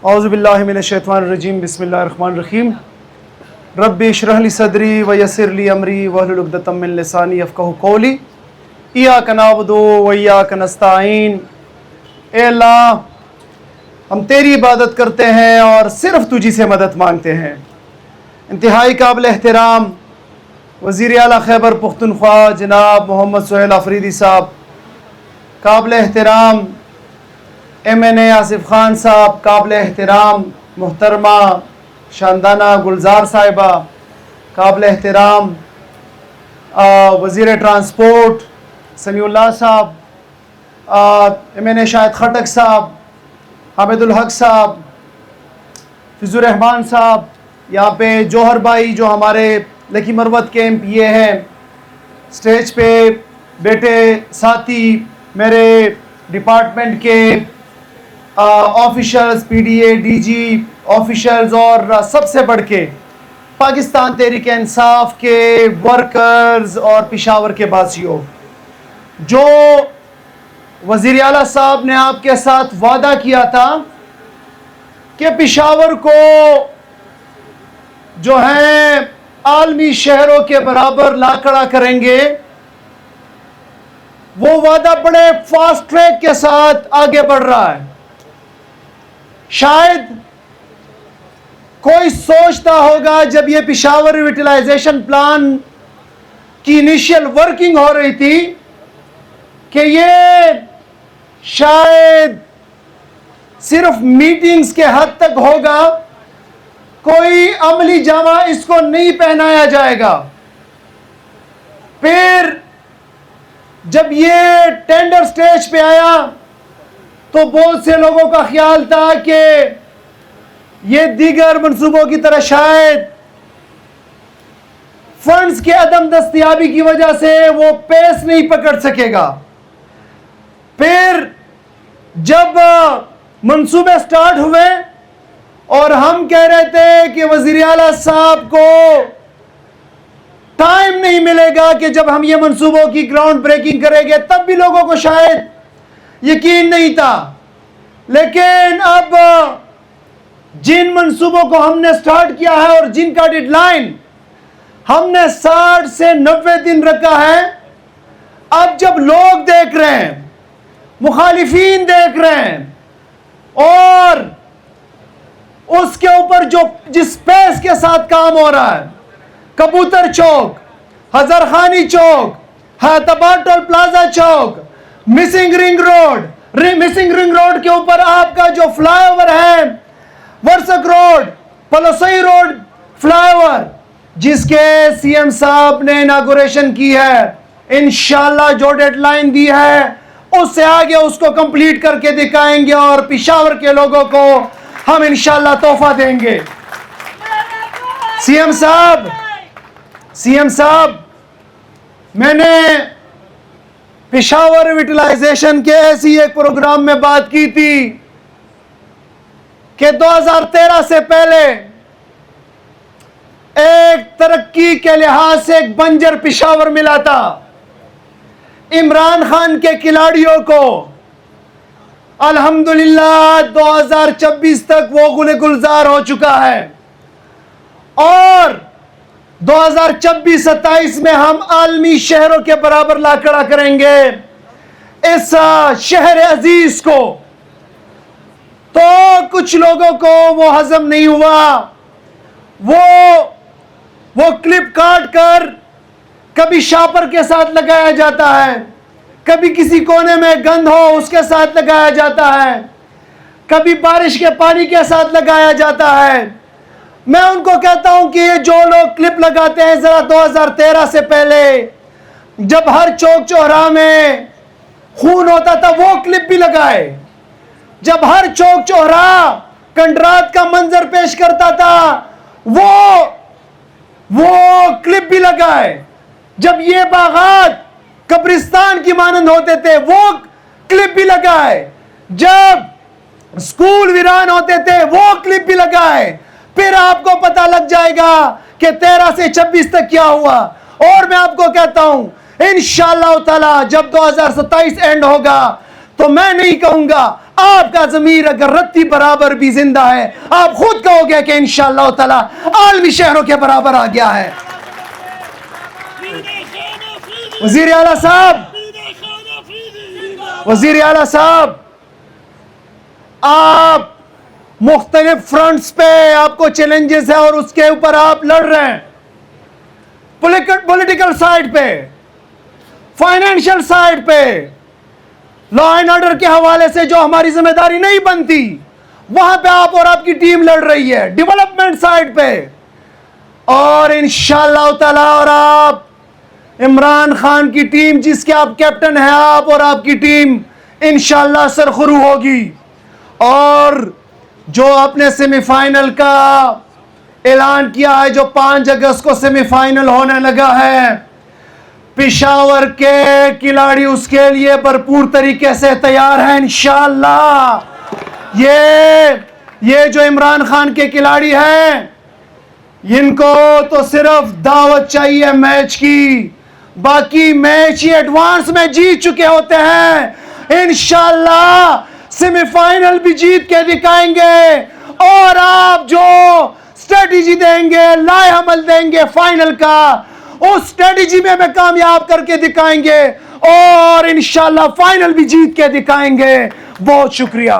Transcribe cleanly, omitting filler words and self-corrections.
اعوذ باللہ من الشیطان الرجیم بسم اللہ الرحمن الرحیم رب اشرح لی صدری ویسر لی امری واحلل عقدۃ من لسانی یفقہوا قولی ایاک نعبد و ایاک نستعین۔ اے اللہ، ہم تیری عبادت کرتے ہیں اور صرف تجھی سے مدد مانگتے ہیں۔ انتہائی قابل احترام وزیر اعلیٰ خیبر پختونخوا جناب محمد سہیل آفریدی صاحب، قابل احترام MNA آصف خان صاحب، قابل احترام محترمہ شاندانہ گلزار صاحبہ، قابل احترام وزیر ٹرانسپورٹ سمیع اللہ صاحب، MNA شاہد خٹک صاحب، حامد الحق صاحب، فضل الرحمان صاحب، یہاں پہ جوہر بھائی جو ہمارے لکی مروت کے MPA ہیں، اسٹیج پہ بیٹے ساتھی میرے ڈپارٹمنٹ کے آفیشلز، PDA DG آفیشلز، اور سب سے بڑھ کے پاکستان تحریک انصاف کے ورکرز اور پشاور کے باسیوں، جو وزیر اعلیٰ صاحب نے آپ کے ساتھ وعدہ کیا تھا کہ پشاور کو جو ہیں عالمی شہروں کے برابر لا کھڑا کریں گے، وہ وعدہ بڑے فاسٹ ٹریک کے ساتھ آگے بڑھ رہا ہے۔ شاید کوئی سوچتا ہوگا جب یہ پشاور ریویٹلائزیشن پلان کی انیشیل ورکنگ ہو رہی تھی کہ یہ شاید صرف میٹنگز کے حد تک ہوگا، کوئی عملی جامہ اس کو نہیں پہنایا جائے گا۔ پھر جب یہ ٹینڈر سٹیج پہ آیا تو بہت سے لوگوں کا خیال تھا کہ یہ دیگر منصوبوں کی طرح شاید فنڈز کے عدم دستیابی کی وجہ سے وہ پیس نہیں پکڑ سکے گا۔ پھر جب منصوبے سٹارٹ ہوئے اور ہم کہہ رہے تھے کہ وزیر اعلیٰ صاحب کو ٹائم نہیں ملے گا کہ جب ہم یہ منصوبوں کی گراؤنڈ بریکنگ کریں گے، تب بھی لوگوں کو شاید یقین نہیں تھا۔ لیکن اب جن منصوبوں کو ہم نے سٹارٹ کیا ہے اور جن کا ڈیڈ لائن ہم نے 60 سے 90 دن رکھا ہے، اب جب لوگ دیکھ رہے ہیں، مخالفین دیکھ رہے ہیں، اور اس کے اوپر جس پیس کے ساتھ کام ہو رہا ہے، کبوتر چوک، ہزار خانی چوک، حیدرآباد ٹول پلازا چوک، مسنگ رنگ روڈ کے اوپر آپ کا جو فلائی اوور ہے، Warsak road, Palosi road flyover, جس کے CM صاحب نے اناگوریشن کی ہے، انشاءاللہ جو ڈیڈ لائن دی ہے اس سے آگے اس کو کمپلیٹ کر کے دکھائیں گے، اور پشاور کے لوگوں کو ہم انشاءاللہ تحفہ دیں گے۔ CM صاحب، میں نے پشاور ریویٹلائزیشن کے ایسی ایک پروگرام میں بات کی تھی کہ 2013 سے پہلے ایک ترقی کے لحاظ سے ایک بنجر پشاور ملا تھا۔ عمران خان کے کھلاڑیوں کو الحمدللہ 2026 تک وہ گل گلزار ہو چکا ہے، اور 2026-27 میں ہم عالمی شہروں کے برابر لا کھڑا کریں گے اس شہر عزیز کو۔ تو کچھ لوگوں کو وہ ہضم نہیں ہوا، وہ کلپ کاٹ کر کبھی شاپر کے ساتھ لگایا جاتا ہے، کبھی کسی کونے میں گند ہو اس کے ساتھ لگایا جاتا ہے، کبھی بارش کے پانی کے ساتھ لگایا جاتا ہے۔ میں ان کو کہتا ہوں کہ یہ جو لوگ کلپ لگاتے ہیں، ذرا 2013 سے پہلے جب ہر چوک چوراہے میں خون ہوتا تھا وہ کلپ بھی لگائے، جب ہر چوک چوراہا کنڈرات کا منظر پیش کرتا تھا وہ کلپ بھی لگائے، جب یہ باغات قبرستان کی مانند ہوتے تھے وہ کلپ بھی لگائے، جب اسکول ویران ہوتے تھے وہ کلپ بھی لگائے۔ پھر آپ کو پتہ لگ جائے گا کہ 13 سے 26 تک کیا ہوا۔ اور میں آپ کو کہتا ہوں انشاءاللہ تعالی جب 2027 اینڈ ہوگا تو میں نہیں کہوں گا، آپ کا ضمیر اگر رتی برابر بھی زندہ ہے، آپ خود کہو گے کہ انشاءاللہ تعالی عالمی شہروں کے برابر آ گیا ہے۔ وزیر اعلیٰ صاحب، وزیر اعلیٰ صاحب، آپ مختلف فرنٹس پہ آپ کو چیلنجز ہے اور اس کے اوپر آپ لڑ رہے ہیں، پولیٹیکل سائیڈ پہ، فائنینشیل سائیڈ پہ، لا اینڈ آرڈر کے حوالے سے جو ہماری ذمہ داری نہیں بنتی وہاں پہ آپ اور آپ کی ٹیم لڑ رہی ہے، ڈیولپمنٹ سائیڈ پہ، اور انشاءاللہ تعالی اور آپ عمران خان کی ٹیم جس کے آپ کیپٹن ہیں، آپ اور آپ کی ٹیم انشاءاللہ سرخرو ہوگی، اور جو اپنے سیمی فائنل کا اعلان کیا ہے، جو 5 اگست کو سیمی فائنل ہونے لگا ہے، پشاور کے کھلاڑی اس کے لیے بھرپور طریقے سے تیار ہیں انشاءاللہ۔ یہ جو عمران خان کے کھلاڑی ہیں، ان کو تو صرف دعوت چاہیے میچ کی، باقی میچ ہی ایڈوانس میں جیت چکے ہوتے ہیں، انشاءاللہ سیمی فائنل بھی جیت کے دکھائیں گے، اور آپ جو اسٹریٹجی دیں گے، لائے عمل دیں گے فائنل کا، اس اسٹریٹجی میں ہمیں کامیاب کر کے دکھائیں گے، اور انشاءاللہ فائنل بھی جیت کے دکھائیں گے۔ بہت شکریہ۔